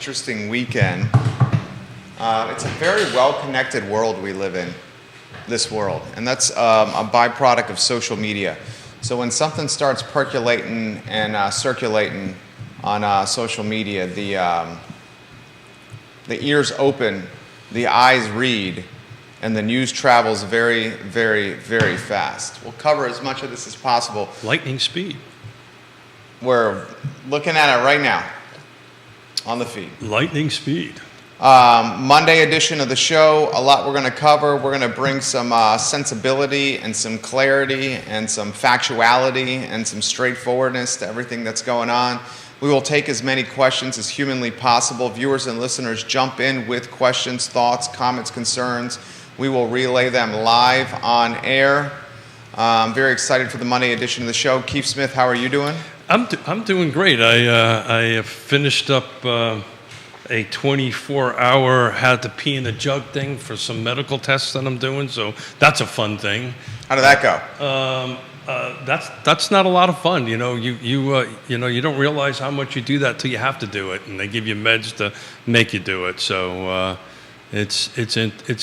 interesting weekend. It's a very well-connected world we live in, this world, and that's a byproduct of social media. So when something starts percolating and circulating on social media, the ears open, the eyes read, and the news travels very, very, very fast. We'll cover as much of this as possible. Lightning speed. We're looking at it right now on the feed. Lightning speed. Monday edition of the show, a lot we're going to cover. We're going to bring some sensibility and some clarity and some factuality and some straightforwardness to everything that's going on. We will take as many questions as humanly possible. Viewers and listeners, jump in with questions, thoughts, comments, concerns. We will relay them live on air. I'm very excited for the Monday edition of the show. Keith Smith, how are you doing? I'm doing great. I finished up a 24-hour had to pee in a jug thing for some medical tests that I'm doing, so that's a fun thing. How did that go? That's not a lot of fun. You know, you don't realize how much you do that till you have to do it, and they give you meds to make you do it. So it's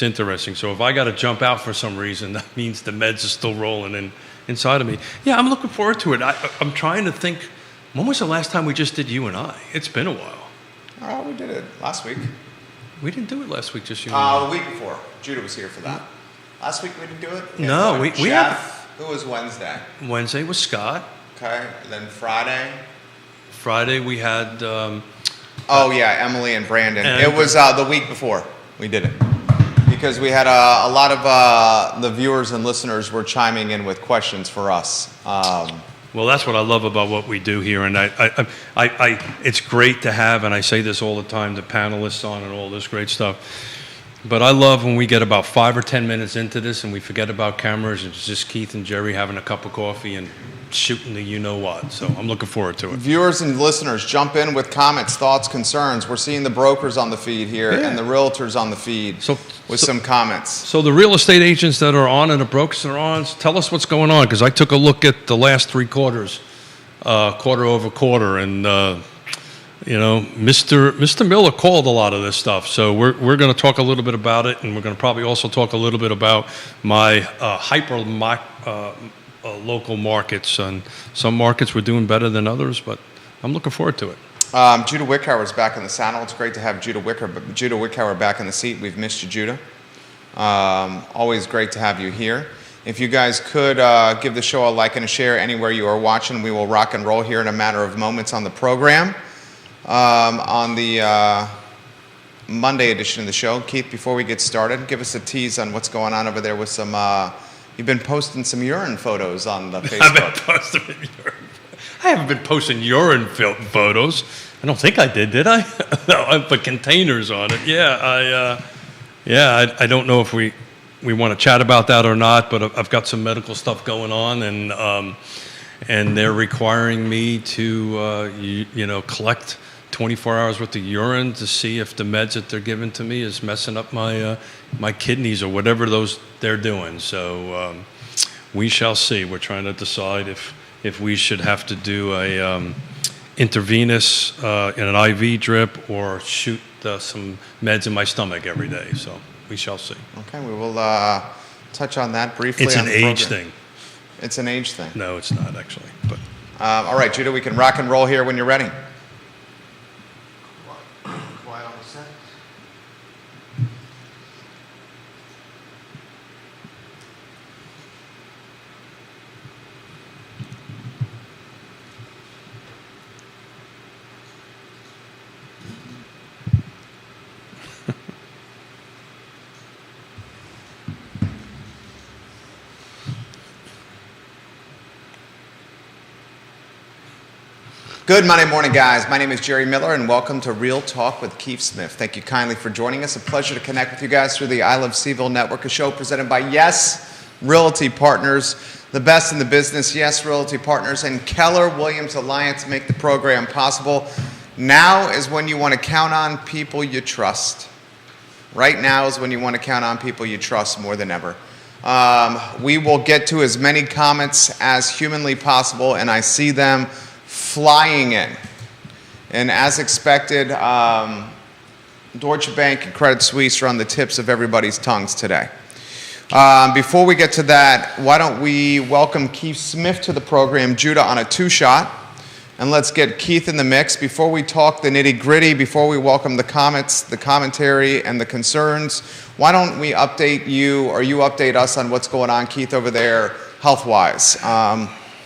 interesting. So if I got to jump out for some reason, that means the meds are still rolling inside of me. Yeah, I'm looking forward to it. I'm trying to think. When was the last time we just did you and I? It's been a while. Oh, we did it last week. We didn't do it last week, just you and I. The week before. Judah was here for that. Last week we didn't do it? No, we had... Who was Wednesday? Wednesday was Scott. Okay, and then Friday? Friday we had... Emily and Brandon. It was the week before we did it. Because we had a lot of the viewers and listeners were chiming in with questions for us. Well, that's what I love about what we do here, and it's great to have, and I say this all the time, the panelists on and all this great stuff. But I love when we get about 5 or 10 minutes into this and we forget about cameras and it's just Keith and Jerry having a cup of coffee and shooting the you-know-what. So I'm looking forward to it. Viewers and listeners, jump in with comments, thoughts, concerns. We're seeing the brokers on the feed here and the realtors on the feed with some comments. So the real estate agents that are on and the brokers that are on, tell us what's going on, because I took a look at the last 3 quarters, quarter over quarter, and Mr. Miller called a lot of this stuff. So we're going to talk a little bit about it, and we're going to probably also talk a little bit about my local markets. And some markets were doing better than others, but I'm looking forward to it. Judah Wickhauer is back in the saddle. It's great to have Judah Wickhauer back in the seat. We've missed you, Judah. Always great to have you here. If you guys could give the show a like and a share anywhere you are watching, we will rock and roll here in a matter of moments on the program. On the Monday edition of the show. Keith, before we get started, give us a tease on what's going on over there with some, you've been posting some urine photos on the Facebook. I haven't been posting urine photos. I don't think I did I? No, I put containers on it. Yeah, I don't know if we want to chat about that or not, but I've got some medical stuff going on, and they're requiring me to, collect 24 hours worth of urine to see if the meds that they're giving to me is messing up my kidneys or whatever they're doing. So we shall see. We're trying to decide if we should have to do a intravenous in an IV drip or shoot some meds in my stomach every day. So we shall see. Okay, we will touch on that briefly. It's an age thing. It's an age thing. No, it's not actually. But all right, Judah, we can rock and roll here when you're ready. Quiet on the set. Good Monday morning, guys. My name is Jerry Miller, and welcome to Real Talk with Keith Smith. Thank you kindly for joining us. A pleasure to connect with you guys through the I Love Seville Network, a show presented by Yes Realty Partners, the best in the business. Yes Realty Partners and Keller Williams Alliance make the program possible. Now is when you want to count on people you trust. Right now is when you want to count on people you trust more than ever. We will get to as many comments as humanly possible, and I see them flying in. And as expected, Deutsche Bank and Credit Suisse are on the tips of everybody's tongues today. Before we get to that, why don't we welcome Keith Smith to the program, Judah on a two-shot, and let's get Keith in the mix. Before we talk the nitty-gritty, before we welcome the comments, the commentary, and the concerns, why don't we update you, or you update us on what's going on, Keith, over there, health-wise.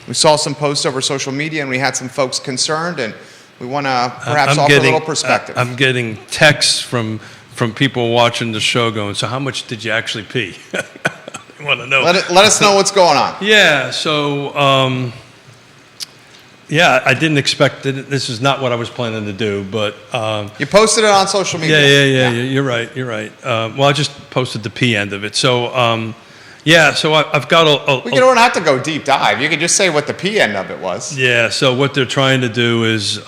We saw some posts over social media, and we had some folks concerned, and we want to perhaps offer a little perspective. I'm getting texts from people watching the show going, so how much did you actually pee? I want to know. Let us know what's going on. Yeah, so, yeah, I didn't expect it. This is not what I was planning to do, but... you posted it on social media. Yeah, you're right. Well, I just posted the P end of it. So, yeah, so I've got We don't have to go deep dive. You can just say what the P end of it was. Yeah, so what they're trying to do is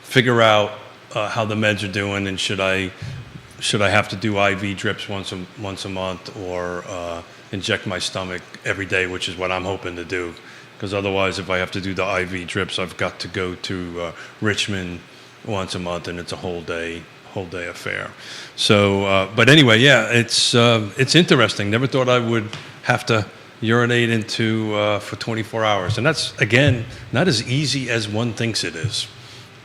figure out how the meds are doing, and should I have to do IV drips once a month, or inject my stomach every day, which is what I'm hoping to do. Because otherwise, if I have to do the IV drips, I've got to go to Richmond once a month, and it's a whole day affair. So, but anyway, yeah, it's interesting. Never thought I would have to urinate into for 24 hours, and that's again not as easy as one thinks it is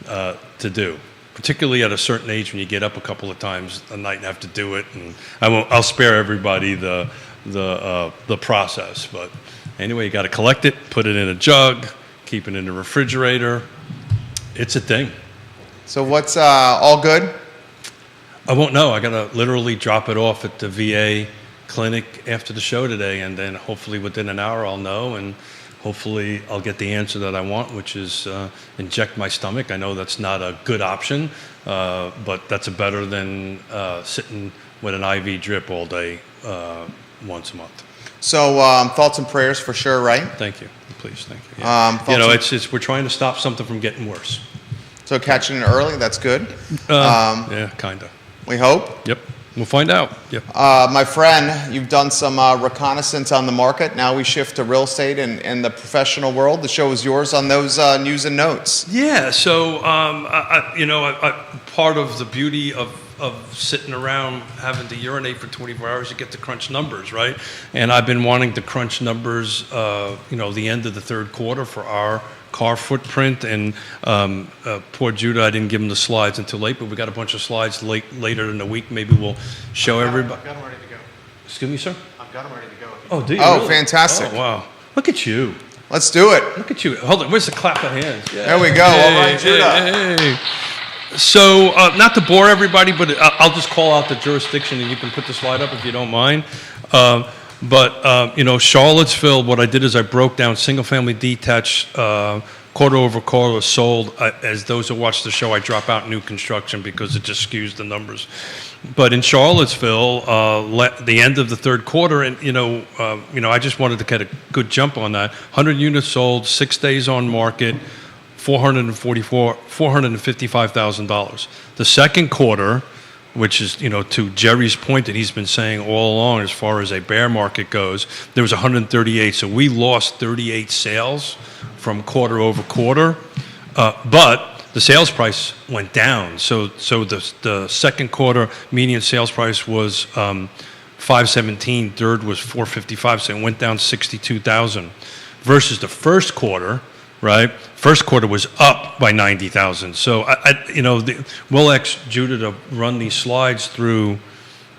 to do. Particularly at a certain age, when you get up a couple of times a night and have to do it. And I'll spare everybody the process, but. Anyway, you got to collect it, put it in a jug, keep it in the refrigerator. It's a thing. So what's all good? I won't know. I got to literally drop it off at the VA clinic after the show today, and then hopefully within an hour I'll know, and hopefully I'll get the answer that I want, which is inject my stomach. I know that's not a good option, but that's better than sitting with an IV drip all day once a month. So thoughts and prayers for sure, right? Thank you. Please, thank you. Yeah. It's we're trying to stop something from getting worse. So catching it early, that's good. Yeah, kind of. We hope. Yep. We'll find out. Yep. My friend, you've done some reconnaissance on the market. Now we shift to real estate and the professional world. The show is yours on those news and notes. Yeah. So, part of the beauty of sitting around having to urinate for 24 hours, you get to crunch numbers, right? And I've been wanting to crunch numbers, the end of the third quarter for our car footprint. And poor Judah, I didn't give him the slides until late, but we got a bunch of slides later in the week. Maybe we'll show everybody. I've got them ready to go. Excuse me, sir? I've got them ready to go. Oh, do you? Oh, really? fantastic. Oh, wow. Look at you. Let's do it. Look at you. Hold on. Where's the clap of hands? Yeah. There we go. All right, Judah. Hey. So, not to bore everybody, but I'll just call out the jurisdiction, and you can put the slide up if you don't mind. Charlottesville, what I did is I broke down single-family detached, quarter over quarter sold. As those who watch the show, I drop out new construction because it just skews the numbers. But in Charlottesville, the end of the third quarter, and I just wanted to get a good jump on that. 100 units sold, 6 days on market. $455,000. The second quarter, which is, to Jerry's point that he's been saying all along as far as a bear market goes, there was 138. So we lost 38 sales from quarter over quarter, but the sales price went down. So the second quarter median sales price was $517, third was $455, so it went down $62,000 versus the first quarter. Right, first quarter was up by 90,000. So we'll ask Judah to run these slides through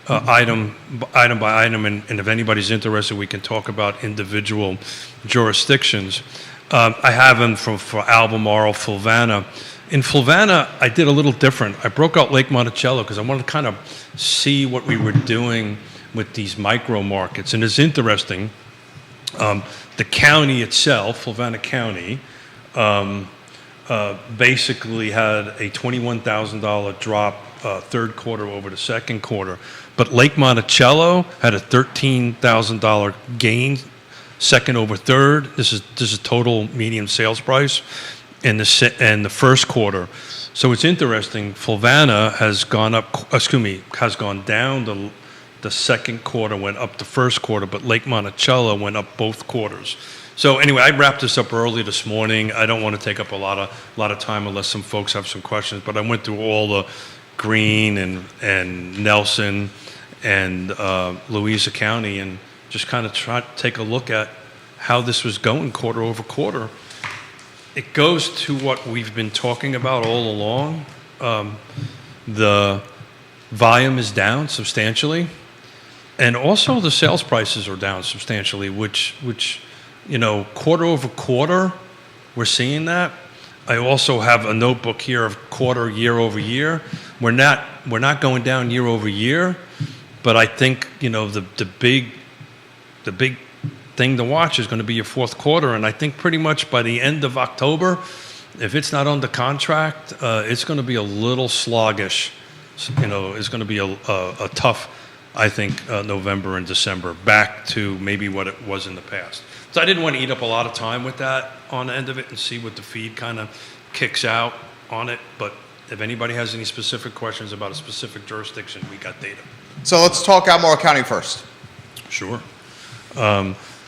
item by item, and if anybody's interested, we can talk about individual jurisdictions. I have them for Albemarle, Fluvanna. In Fluvanna, I did a little different. I broke out Lake Monticello because I wanted to kind of see what we were doing with these micro markets, and it's interesting. The county itself, Fluvanna County, basically had a $21,000 drop third quarter over the second quarter. But Lake Monticello had a $13,000 gain second over third. This is total median sales price in the first quarter. So it's interesting. Fluvanna has gone down. The second quarter went up the first quarter, but Lake Monticello went up both quarters. So anyway, I wrapped this up early this morning. I don't want to take up a lot of time unless some folks have some questions. But I went through all the Greene and Nelson and Louisa County and just kind of tried to take a look at how this was going quarter over quarter. It goes to what we've been talking about all along. The volume is down substantially, and also the sales prices are down substantially, which quarter over quarter, we're seeing that. I also have a notebook here of quarter year over year. We're not going down year over year, but I think the big thing to watch is going to be your fourth quarter, and I think pretty much by the end of October, if it's not under contract, it's going to be a little sluggish. It's going to be a tough, I think, November and December, back to maybe what it was in the past. So I didn't want to eat up a lot of time with that on the end of it and see what the feed kind of kicks out on it. But if anybody has any specific questions about a specific jurisdiction, we got data. So let's talk Albemarle County first. Sure.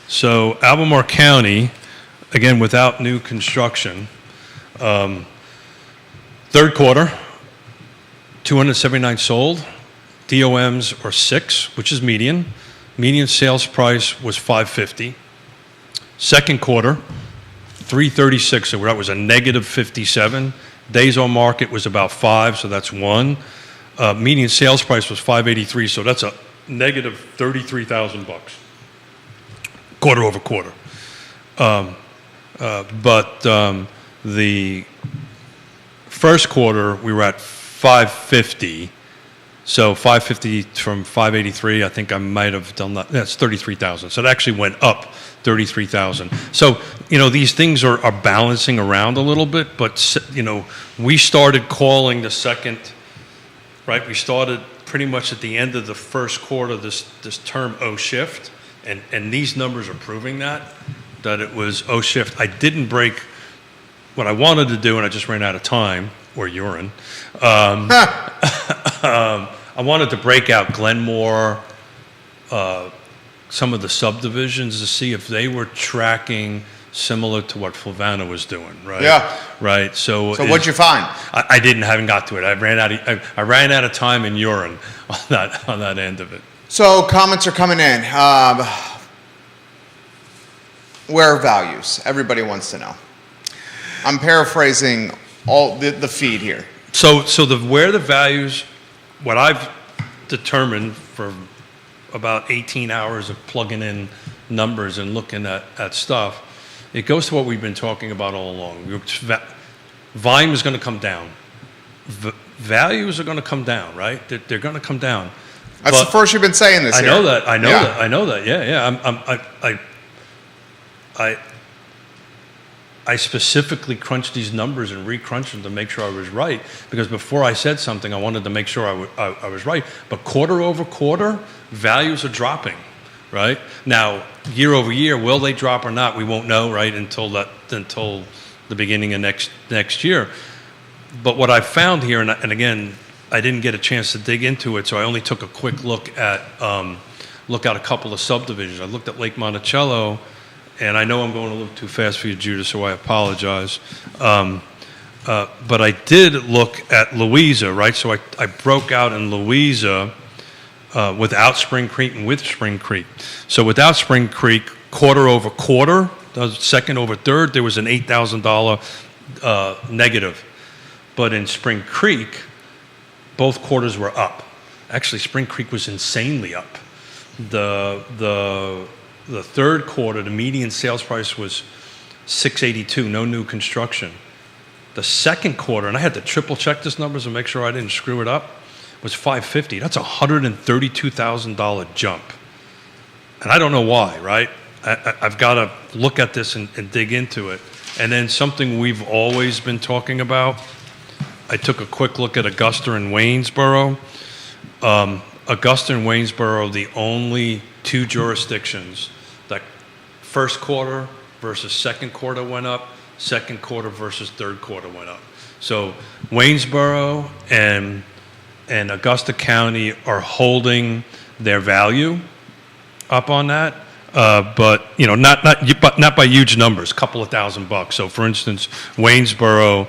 So Albemarle County, again, without new construction, third quarter, 279 sold. DOMs are 6, which is median. Median sales price was $550. Second quarter, 336, so that was a negative 57. Days on market was about 5, so that's 1. Median sales price was $583, so that's a negative $33,000 quarter over quarter. But the first quarter we were at 550. So 550 from 583, I think I might have done that. That's 33,000. So it actually went up 33,000. So, these things are balancing around a little bit, but, we started calling the second, right? We started pretty much at the end of the first quarter, this term O shift, and these numbers are proving that it was O shift. I didn't break what I wanted to do, and I just ran out of time, or urine. I wanted to break out Glenmore, some of the subdivisions to see if they were tracking similar to what Flavanna was doing, right? Yeah. Right. So what'd you find? I haven't got to it. I ran out of time and urine on that end of it. So comments are coming in. Where are values? Everybody wants to know. I'm paraphrasing all the feed here. So where the values, what I've determined for about 18 hours of plugging in numbers and looking at stuff, it goes to what we've been talking about all along. Volume is going to come down. Values are going to come down, right? They're going to come down. That's the first you've been saying this. I know that. Yeah. I specifically crunched these numbers and re-crunched them to make sure I was right, because before I said something, I wanted to make sure I was right. But quarter over quarter, values are dropping, right? Now, year over year, will they drop or not? We won't know, right, until the beginning of next year. But what I found here, and again, I didn't get a chance to dig into it, so I only took a quick look at a couple of subdivisions. I looked at Lake Monticello. And I know I'm going a little too fast for you, Judah, so I apologize. But I did look at Louisa, right? So I broke out in Louisa without Spring Creek and with Spring Creek. So without Spring Creek, quarter over quarter, second over third, there was an $8,000 negative. But in Spring Creek, both quarters were up. Actually, Spring Creek was insanely up. The third quarter, the median sales price was $682, no new construction. The second quarter, and I had to triple check this numbers and make sure I didn't screw it up, was $550. That's a $132,000 jump. And I don't know why, right? I've got to look at this and dig into it. And then something we've always been talking about, I took a quick look at Augusta and Waynesboro. Augusta and Waynesboro, the only two jurisdictions that first quarter versus second quarter went up, second quarter versus third quarter went up. So Waynesboro and Augusta County are holding their value up on that. but not by huge numbers, couple of $1,000. So, for instance, Waynesboro,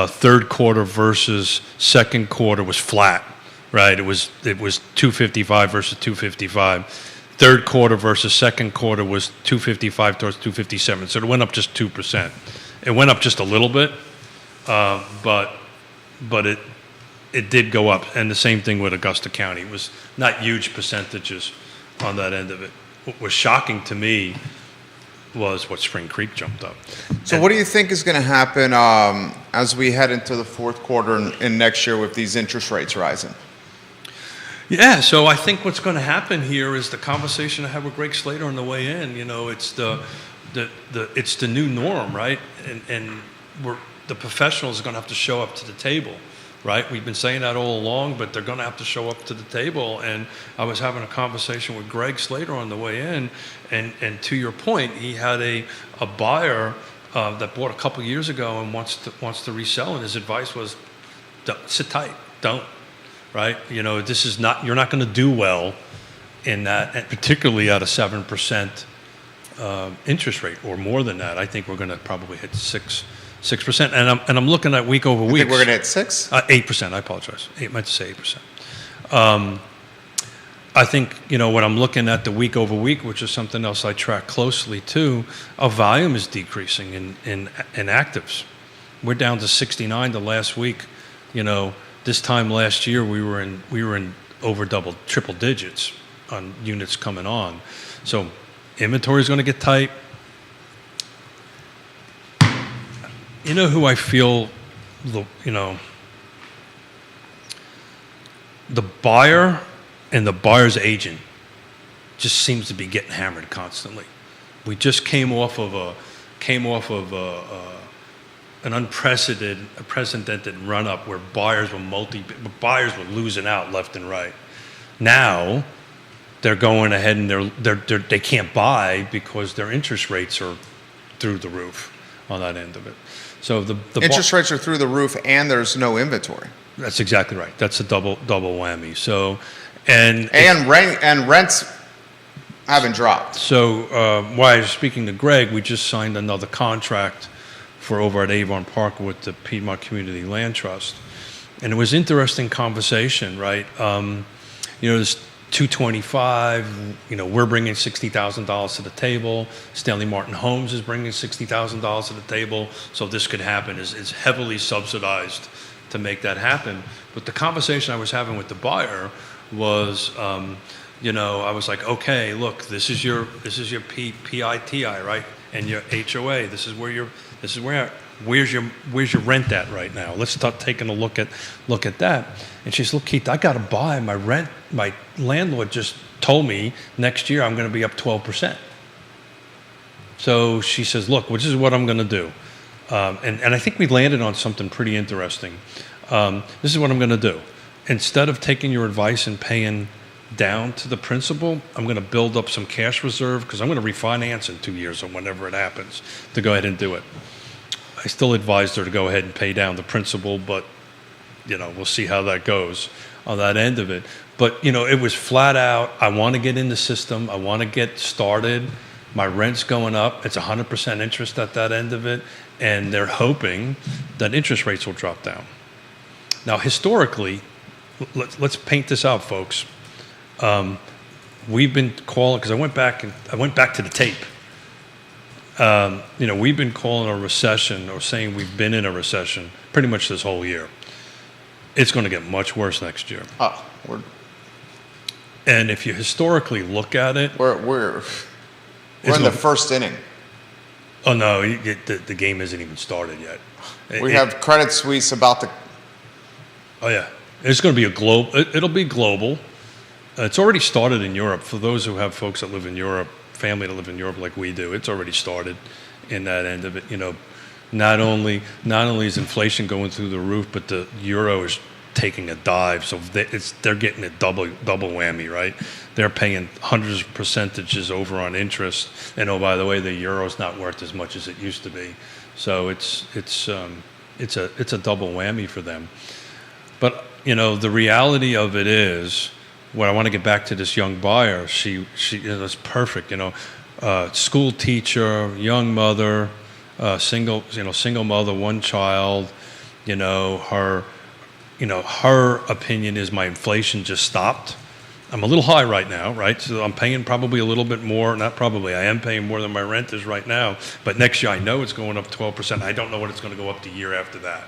third quarter versus second quarter was flat, right? It was 255 versus 255. Third quarter versus second quarter was 255 towards 257. So it went up just 2%. It went up just a little bit, but it did go up. And the same thing with Augusta County. It was not huge percentages on that end of it. What was shocking to me was what Spring Creek jumped up. So what do you think is going to happen as we head into the fourth quarter and next year with these interest rates rising? Yeah, so I think what's going to happen here is the conversation I had with Greg Slater on the way in. It's it's the new norm, right? And the professionals are going to have to show up to the table, right? We've been saying that all along, but they're going to have to show up to the table. And I was having a conversation with Greg Slater on the way in, and to your point, he had a buyer that bought a couple years ago and wants to resell, and his advice was, sit tight, don't. Right, this is not. You're not going to do well in that, and particularly at a 7% interest rate or more than that. I think we're going to probably hit 6%, and I'm looking at week over week. Think we're going to hit 6? 8%. I apologize. I meant to say 8%. I think when I'm looking at the week over week, which is something else I track closely too. Our volume is decreasing in actives. We're down to 69 the last week. This time last year, we were in over triple digits on units coming on. So inventory is going to get tight. Who I feel, the buyer and the buyer's agent just seems to be getting hammered constantly. We just came off of an unprecedented run-up where buyers were losing out left and right. Now they're going ahead and they can't buy because their interest rates are through the roof on that end of it. So the interest rates are through the roof and there's no inventory. That's exactly right. That's a double whammy. So and rents haven't dropped. So while I was speaking to Greg, we just signed another contract for over at Avon Park with the Piedmont Community Land Trust. And it was interesting conversation, right? There's 225, we're bringing $60,000 to the table. Stanley Martin Homes is bringing $60,000 to the table. So this could happen. Is heavily subsidized to make that happen. But the conversation I was having with the buyer was, I was like, okay, look, this is your PITI, right? And your HOA. Where's your rent at right now? Let's start taking a look at that. And she says, look, Keith, I got to buy my rent. My landlord just told me next year I'm going to be up 12%. So she says, look, this is what I'm going to do. And I think we landed on something pretty interesting. This is what I'm going to do. Instead of taking your advice and paying down to the principal, I'm going to build up some cash reserve because I'm going to refinance in 2 years or whenever it happens to go ahead and do it. I still advised her to go ahead and pay down the principal, but we'll see how that goes on that end of it. But it was flat out, I want to get in the system, I want to get started. My rent's going up, it's 100% interest at that end of it, and they're hoping that interest rates will drop down. Now historically, let's paint this out, folks. We've been calling, because I went back to the tape. We've been calling a recession or saying we've been in a recession pretty much this whole year. It's going to get much worse next year. And if you historically look at it, we're in the first inning. Oh no, the game isn't even started yet. We have Credit Suisse about to. Oh yeah, it's going to be it'll be global. It's already started in Europe. For those who have folks that live in Europe, family that live in Europe like we do, it's already started in that end of it. Not only is inflation going through the roof, but the euro is taking a dive. So they're getting a double whammy, right? They're paying hundreds of percentages over on interest, and oh, by the way, the euro's not worth as much as it used to be. So it's a double whammy for them. But the reality of it is, what I want to get back to this young buyer. She was perfect, school teacher, young mother, single mother, one child. Her opinion is my inflation just stopped. I'm a little high right now, right? So I'm paying probably a little bit more. Not probably. I am paying more than my rent is right now. But next year I know it's going up 12%. I don't know what it's going to go up the year after that.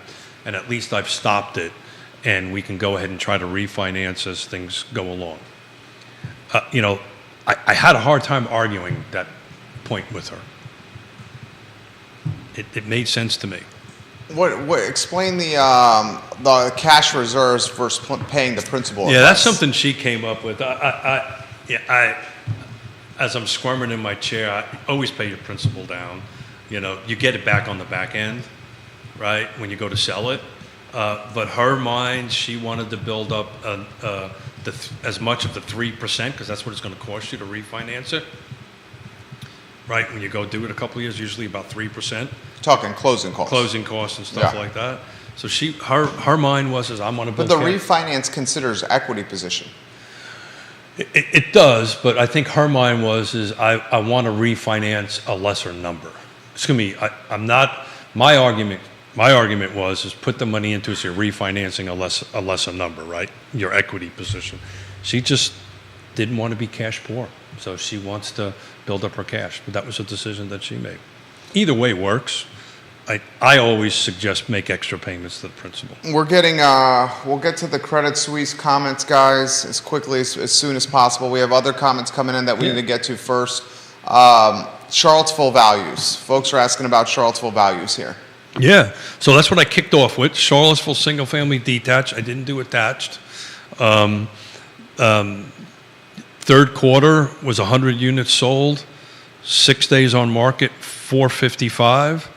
And at least I've stopped it, and we can go ahead and try to refinance as things go along. I had a hard time arguing that point with her. It made sense to me. What explain the cash reserves versus paying the principal? Yeah, that's something she came up with. I as I'm squirming in my chair, I always pay your principal down. You get it back on the back end, right, when you go to sell it. But her mind, she wanted to build up as much of the 3%, because that's what it's going to cost you to refinance it. Right, when you go do it a couple of years, usually about 3%. Talking closing costs. Closing costs and stuff like that. So her mind was, I'm going to build. But the refinance considers equity position. It does, but I think her mind was, I want to refinance a lesser number. Excuse me, I'm not. My argument was put the money into it, so you're refinancing a lesser number, right? Your equity position. She just didn't want to be cash poor, so she wants to build up her cash. But that was a decision that she made. Either way works. I always suggest make extra payments to the principal. We'll get to the Credit Suisse comments, guys, as quickly as soon as possible. We have other comments coming in that we need to get to first. Charlottesville Values. Folks are asking about Charlottesville Values here. Yeah, so that's what I kicked off with. Charlottesville single family detached. I didn't do attached. Third quarter was 100 units sold. 6 days on market, 455.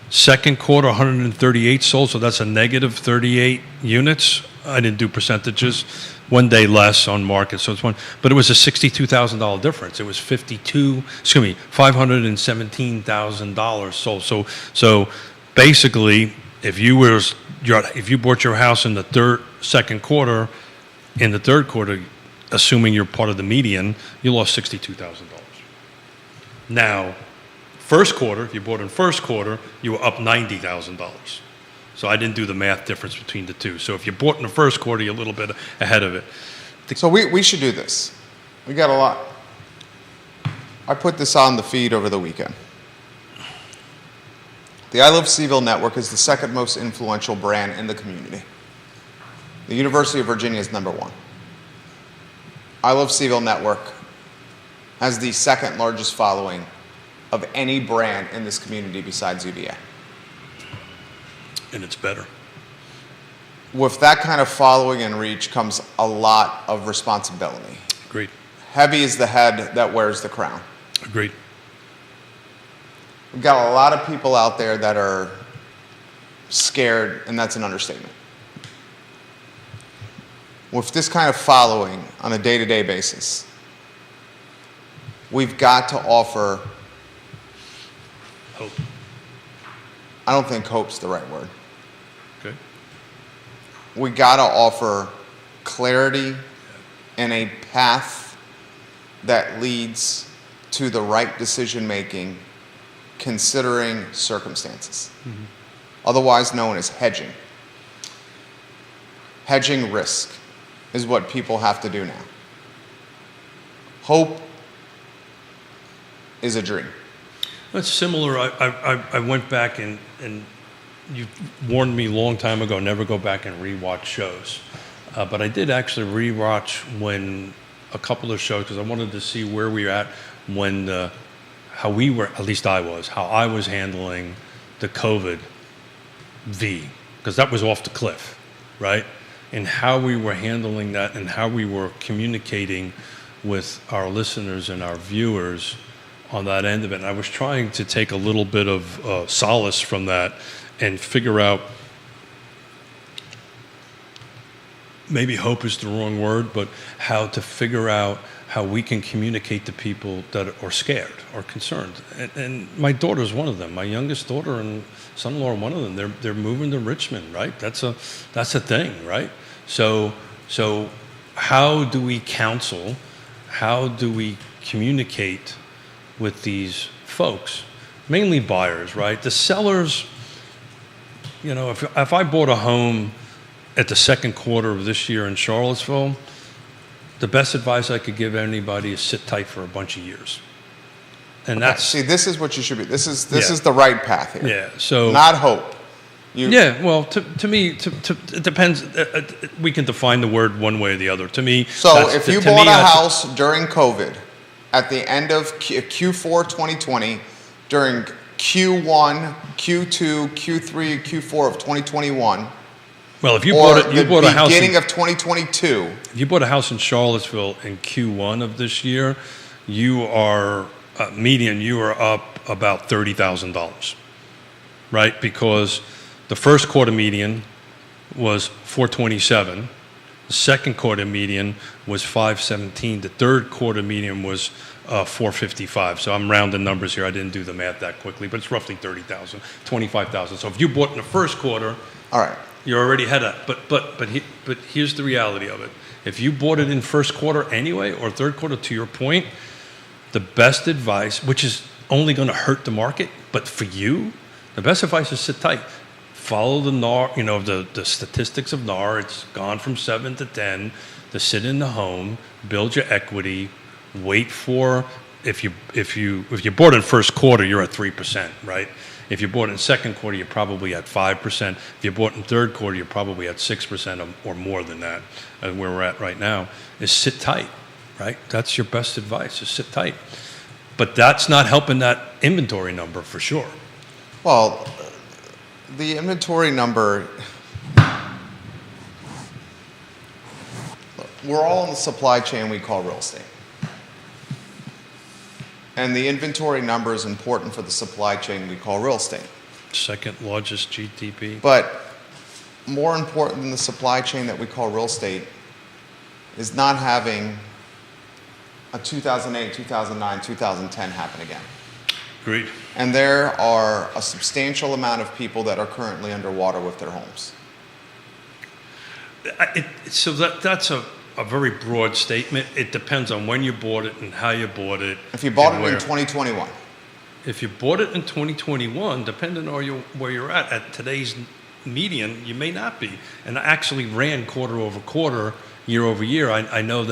Second quarter, 138 sold, so that's a negative 38 units. I didn't do percentages. 1 day less on market, so it's one. But it was a $62,000 difference. It was $517,000 sold. So basically, if you bought your house in the second quarter, in the third quarter, assuming you're part of the median, you lost $62,000. Now, first quarter, if you bought in first quarter, you were up $90,000. So I didn't do the math difference between the two. So if you bought in the first quarter, you're a little bit ahead of it. So we should do this. We got a lot. I put this on the feed over the weekend. The I Love Seville Network is the second most influential brand in the community. The University of Virginia is number one. I Love Seville Network has the second largest following of any brand in this community besides UVA. And it's better. With that kind of following and reach comes a lot of responsibility. Agreed. Heavy is the head that wears the crown. Agreed. We've got a lot of people out there that are scared, and that's an understatement. With this kind of following on a day-to-day basis, we've got to offer hope. I don't think hope's the right word. Okay. We got to offer clarity and a path that leads to the right decision making considering circumstances. Mm-hmm. Otherwise known as hedging. Hedging risk is what people have to do now. Hope is a dream. That's similar. I went back and you warned me a long time ago, never go back and rewatch shows. But I did actually rewatch when a couple of shows, because I wanted to see where we were at when how we were, at least I was, how I was handling the COVID V, because that was off the cliff, right? And how we were handling that and how we were communicating with our listeners and our viewers on that end of it. And I was trying to take a little bit of solace from that and figure out, maybe hope is the wrong word, but how to figure out how we can communicate to people that are scared or concerned. And my daughter's one of them. My youngest daughter and son-in-law are one of them. They're moving to Richmond, right? That's a thing, right? So how do we counsel? How do we communicate with these folks? Mainly buyers, right? The sellers, you know, if I bought a home at the second quarter of this year in Charlottesville, the best advice I could give anybody is sit tight for a bunch of years. And Okay, that's, see, this is what you should be. This is Yeah. the right path here. yeah, so. Not hope. Yeah, well, to me, it depends. We can define the word one way or the other. To me, So that's- if you to bought me, a that's- house during COVID, at the end of Q4 2020, during Q1, Q2, Q3, Q4 of 2021, well, if you or bought it, you the bought a house. beginning of 2022, If you bought a house in Charlottesville in Q1 of this year, you are median. You are up about $30,000, right? Because the first quarter median was 427. The second quarter median was 517. The third quarter median was 455. So I'm rounding numbers here. I didn't do the math that quickly, but it's roughly 30,000, 25,000. So if you bought in the first quarter, all right. you're already ahead of. But here's the reality of it. If you bought it in first quarter anyway or third quarter, to your point, the best advice, which is only going to hurt the market, but for you, the best advice is sit tight. Follow the NAR, you know, the statistics of NAR. It's gone from 7 to 10. To sit in the home, build your equity, wait for, if you bought in first quarter, you're at 3%, right? If you bought in second quarter, you're probably at 5%. If you bought in third quarter, you're probably at 6% or more than that, where we're at right now, is sit tight, right? That's your best advice, is sit tight. But that's not helping that inventory number for sure. Well, the inventory number, we're all in the supply chain we call real estate. And the inventory number is important for the supply chain we call real estate. Second largest GDP. But more important than the supply chain that we call real estate is not having a 2008, 2009, 2010 happen again. Agreed. And there are a substantial amount of people that are currently underwater with their homes. So that's a very broad statement. It depends on when you bought it and how you bought it. If you bought and it in where. 2021, If you bought it in 2021, depending on where you're at today's median, you may not be. And I actually ran quarter over quarter, year over year. I know that.